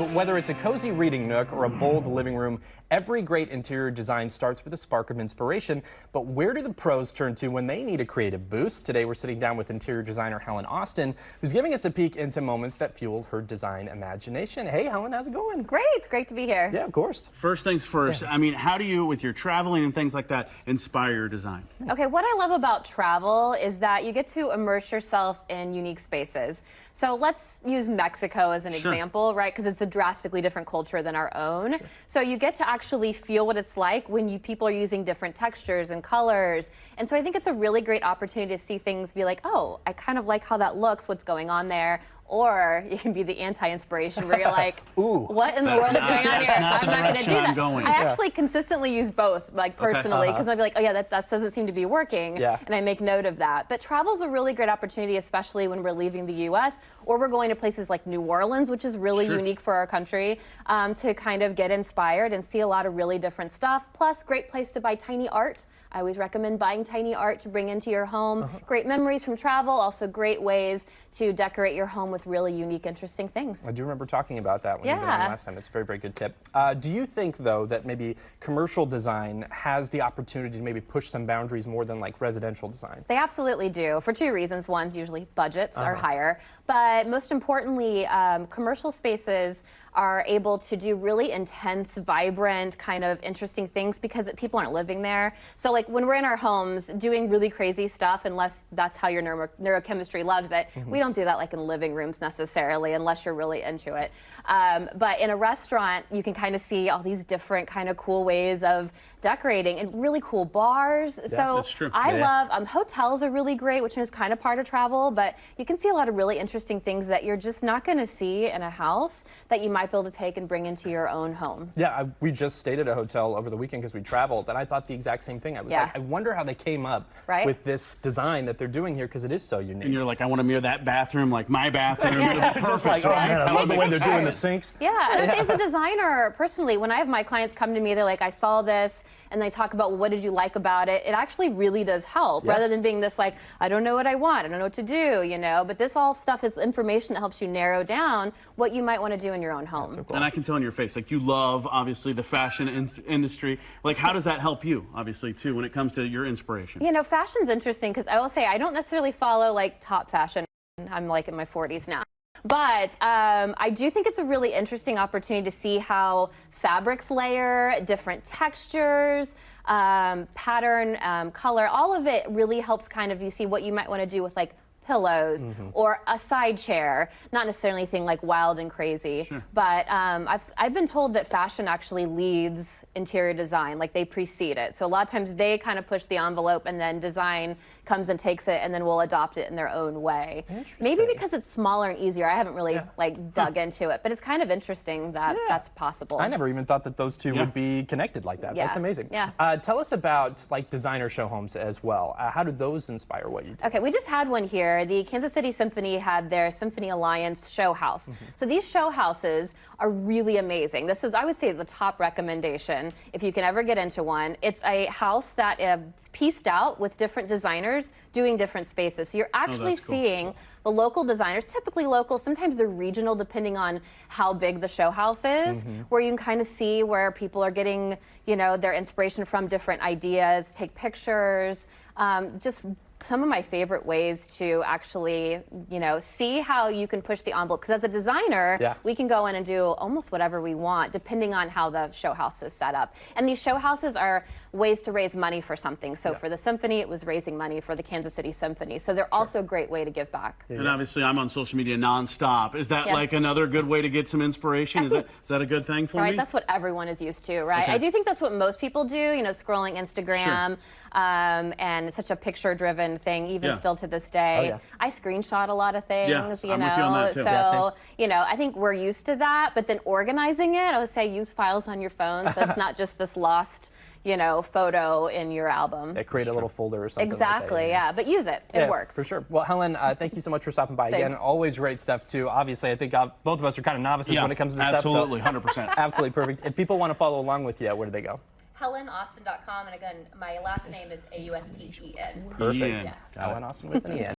But whether it's a cozy reading nook or a bold living room, every great interior design starts with a spark of inspiration. But where do the pros turn to when they need a creative boost? Today we're sitting down with interior designer Helen Austen, who's giving us a peek into moments that fueled her design imagination. Hey Helen, how's it going? Great, great to be here. Yeah, of course. First things first, I mean, how do you, with your traveling and things like that, inspire your design? Okay, what I love about travel is that you get to immerse yourself in unique spaces. So let's use Mexico as an example, right? Because it's a drastically different culture than our own. Sure. So you get to actually feel what it's like when people are using different textures and colors. And so I think it's a really great opportunity to see things, be like, oh, I kind of like how that looks, what's going on there. Or you can be the anti-inspiration where you're like, ooh, what in the world is going on here? I'm not going to do that. I actually consistently use both, like personally, because I'll be like, oh yeah, that doesn't seem to be working. Yeah. And I make note of that. But travel's a really great opportunity, especially when we're leaving the U.S. or we're going to places like New Orleans, which is really unique for our country, to kind of get inspired and see a lot of really different stuff. Plus, great place to buy tiny art. I always recommend buying tiny art to bring into your home. Great memories from travel, also great ways to decorate your home with really unique, interesting things. I do remember talking about that when you were on last time. It's a very, very good tip. Do you think, though, that maybe commercial design has the opportunity to maybe push some boundaries more than like residential design? They absolutely do, for two reasons. One's usually budgets are higher, but most importantly, commercial spaces are able to do really intense, vibrant, kind of interesting things because people aren't living there. So like when we're in our homes doing really crazy stuff, unless that's how your neurochemistry loves it, we don't do that like in living rooms necessarily unless you're really into it. But in a restaurant, you can kind of see all these different kind of cool ways of decorating and really cool bars. Yeah, so that's true. I love, hotels are really great, which is kind of part of travel, but you can see a lot of really interesting things that you're just not going to see in a house that you might be able to take and bring into your own home. Yeah, we just stayed at a hotel over the weekend because we traveled, and I thought the exact same thing. I was like, I wonder how they came up with this design that they're doing here because it is so unique. And you're like, I want to mirror that bathroom like my bathroom. Just like, oh man, I love the way they're doing the sinks. Yeah, and as a designer, personally, when I have my clients come to me, they're like, I saw this, and they talk about, well, what did you like about it? It actually really does help, rather than being this like, I don't know what I want, I don't know what to do, you know, but this all stuff is information that helps you narrow down what you might want to do in your own home. So cool. And I can tell in your face, like you love, obviously, the fashion industry. Like, how does that help you, obviously, too, when it comes to your inspiration? You know, fashion's interesting because I will say I don't necessarily follow like top fashion. I'm like in my 40s now. But I do think it's a really interesting opportunity to see how fabrics layer, different textures, pattern, color, all of it really helps kind of you see what you might want to do with like pillows or a side chair, not necessarily anything like wild and crazy, but I've been told that fashion actually leads interior design, like they precede it. So a lot of times they kind of push the envelope and then design comes and takes it and then we'll adopt it in their own way. Maybe because it's smaller and easier. I haven't really like dug into it, but it's kind of interesting that that's possible. I never even thought that those two would be connected like that. That's amazing. Tell us about like designer show homes as well. How did those inspire what you do? Okay, we just had one here. The Kansas City Symphony had their Symphony Alliance show house. So these show houses are really amazing. This is, I would say, the top recommendation if you can ever get into one. It's a house that is pieced out with different designers doing different spaces. So you're actually seeing the local designers, typically local, sometimes they're regional depending on how big the show house is, where you can kind of see where people are getting, you know, their inspiration from, different ideas, take pictures, just some of my favorite ways to actually, you know, see how you can push the envelope. Because as a designer, we can go in and do almost whatever we want, depending on how the show house is set up. And these show houses are ways to raise money for something. So for the symphony, it was raising money for the Kansas City Symphony. So they're also a great way to give back. And obviously, I'm on social media nonstop. Is that like another good way to get some inspiration? Is that a good thing for me? That's what everyone is used to, right? I do think that's what most people do, you know, scrolling Instagram, and it's such a picture-driven thing, even still to this day. I screenshot a lot of things, you know, so, you know, I think we're used to that, but then organizing it, I would say use files on your phone so it's not just this lost, you know, photo in your album. Create a little folder or something Exactly, like that, but use it. It works. For sure. Well, Helen, thank you so much for stopping by again. Always great stuff, too. Obviously, I think both of us are kind of novices when it comes to this stuff. Absolutely, 100%. Absolutely perfect. If people want to follow along with you, where do they go? HelenAusten.com, and again, my last name is Austen. Perfect. Helen Austen with an E.